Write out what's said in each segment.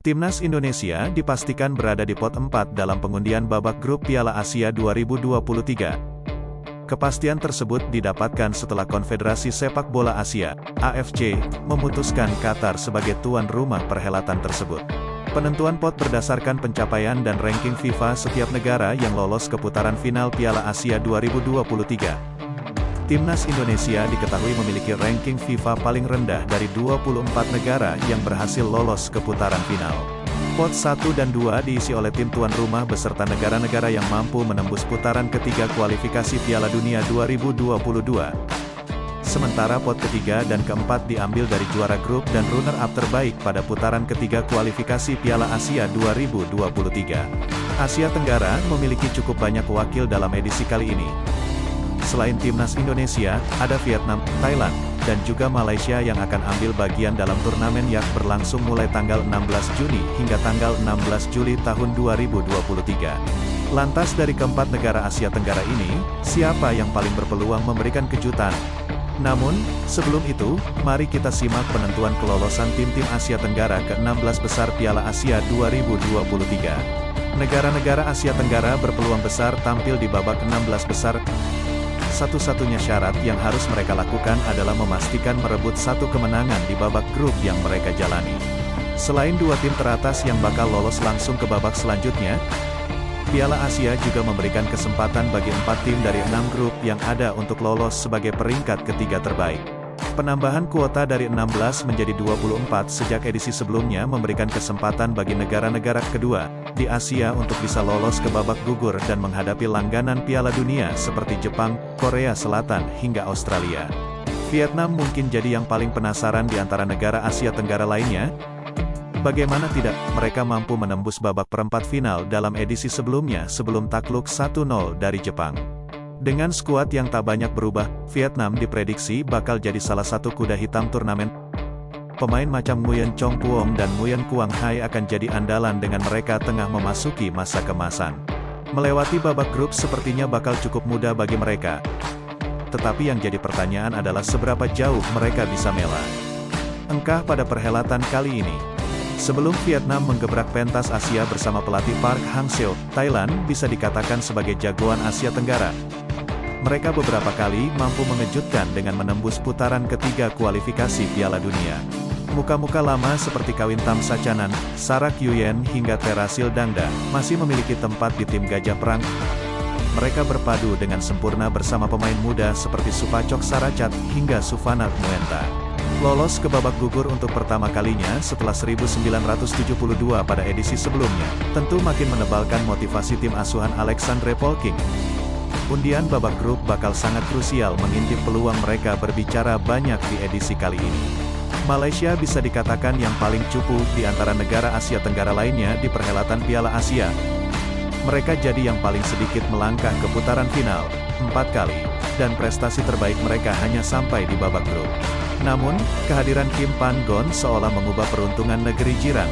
Timnas Indonesia dipastikan berada di pot 4 dalam pengundian babak grup Piala Asia 2023. Kepastian tersebut didapatkan setelah Konfederasi Sepak Bola Asia, AFC, memutuskan Qatar sebagai tuan rumah perhelatan tersebut. Penentuan pot berdasarkan pencapaian dan ranking FIFA setiap negara yang lolos ke putaran final Piala Asia 2023. Timnas Indonesia diketahui memiliki ranking FIFA paling rendah dari 24 negara yang berhasil lolos ke putaran final. Pot 1 dan 2 diisi oleh tim tuan rumah beserta negara-negara yang mampu menembus putaran ketiga kualifikasi Piala Dunia 2022. Sementara pot ketiga dan keempat diambil dari juara grup dan runner-up terbaik pada putaran ketiga kualifikasi Piala Asia 2023. Asia Tenggara memiliki cukup banyak wakil dalam edisi kali ini. Selain Timnas Indonesia, ada Vietnam, Thailand, dan juga Malaysia yang akan ambil bagian dalam turnamen yang berlangsung mulai tanggal 16 Juni hingga tanggal 16 Juli tahun 2023. Lantas dari keempat negara Asia Tenggara ini, siapa yang paling berpeluang memberikan kejutan? Namun, sebelum itu, mari kita simak penentuan kelolosan tim-tim Asia Tenggara ke-16 besar Piala Asia 2023. Negara-negara Asia Tenggara berpeluang besar tampil di babak 16 besar. Satu-satunya syarat yang harus mereka lakukan adalah memastikan merebut satu kemenangan di babak grup yang mereka jalani. Selain dua tim teratas yang bakal lolos langsung ke babak selanjutnya, Piala Asia juga memberikan kesempatan bagi 4 tim dari 6 grup yang ada untuk lolos sebagai peringkat ketiga terbaik. Penambahan kuota dari 16 menjadi 24 sejak edisi sebelumnya memberikan kesempatan bagi negara-negara kedua di Asia untuk bisa lolos ke babak gugur dan menghadapi langganan Piala Dunia seperti Jepang, Korea Selatan, hingga Australia. Vietnam mungkin jadi yang paling penasaran di antara negara Asia Tenggara lainnya. Bagaimana tidak, mereka mampu menembus babak perempat final dalam edisi sebelumnya sebelum takluk 1-0 dari Jepang. Dengan skuad yang tak banyak berubah, Vietnam diprediksi bakal jadi salah satu kuda hitam turnamen. Pemain macam Nguyen Chong Puong dan Nguyen Quang Hai akan jadi andalan dengan mereka tengah memasuki masa kemasan. Melewati babak grup sepertinya bakal cukup mudah bagi mereka. Tetapi yang jadi pertanyaan adalah seberapa jauh mereka bisa melangkah pada perhelatan kali ini. Sebelum Vietnam menggebrak pentas Asia bersama pelatih Park Hang-seo, Thailand bisa dikatakan sebagai jagoan Asia Tenggara. Mereka beberapa kali mampu mengejutkan dengan menembus putaran ketiga kualifikasi Piala Dunia. Muka-muka lama seperti Kawintam Sachanan, Sarak Yuyen hingga Terasil Dangda masih memiliki tempat di tim Gajah Perang. Mereka berpadu dengan sempurna bersama pemain muda seperti Supachok Saracat hingga Suvanat Muenta. Lolos ke babak gugur untuk pertama kalinya setelah 1972 pada edisi sebelumnya, tentu makin menebalkan motivasi tim asuhan Alexandre Polking. Undian babak grup bakal sangat krusial mengintip peluang mereka berbicara banyak di edisi kali ini. Malaysia bisa dikatakan yang paling cupu di antara negara Asia Tenggara lainnya di perhelatan Piala Asia. Mereka jadi yang paling sedikit melangkah ke putaran final, 4 kali, dan prestasi terbaik mereka hanya sampai di babak grup. Namun, kehadiran Kim Pan-gon seolah mengubah peruntungan negeri jiran.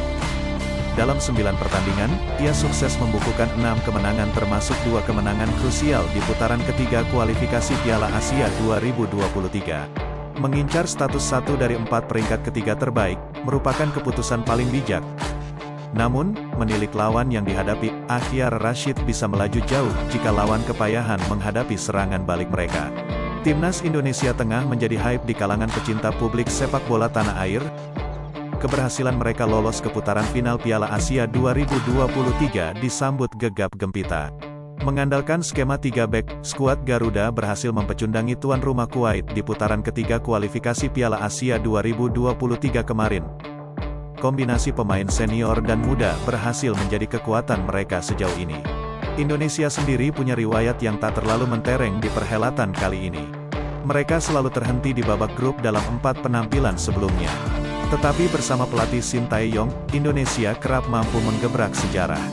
Dalam 9 pertandingan, ia sukses membukukan 6 kemenangan termasuk 2 kemenangan krusial di putaran ketiga kualifikasi Piala Asia 2023. Mengincar status 1 dari 4 peringkat ketiga terbaik, merupakan keputusan paling bijak. Namun, menilik lawan yang dihadapi, Akhyar Rashid bisa melaju jauh jika lawan kepayahan menghadapi serangan balik mereka. Timnas Indonesia tengah menjadi hype di kalangan pecinta publik sepak bola tanah air. Keberhasilan mereka lolos ke putaran final Piala Asia 2023 disambut gegap gempita. Mengandalkan skema 3 back, skuad Garuda berhasil mempecundangi tuan rumah Kuwait di putaran ketiga kualifikasi Piala Asia 2023 kemarin. Kombinasi pemain senior dan muda berhasil menjadi kekuatan mereka sejauh ini. Indonesia sendiri punya riwayat yang tak terlalu mentereng di perhelatan kali ini. Mereka selalu terhenti di babak grup dalam 4 penampilan sebelumnya. Tetapi bersama pelatih Shin Tae-yong, Indonesia kerap mampu menggebrak sejarah.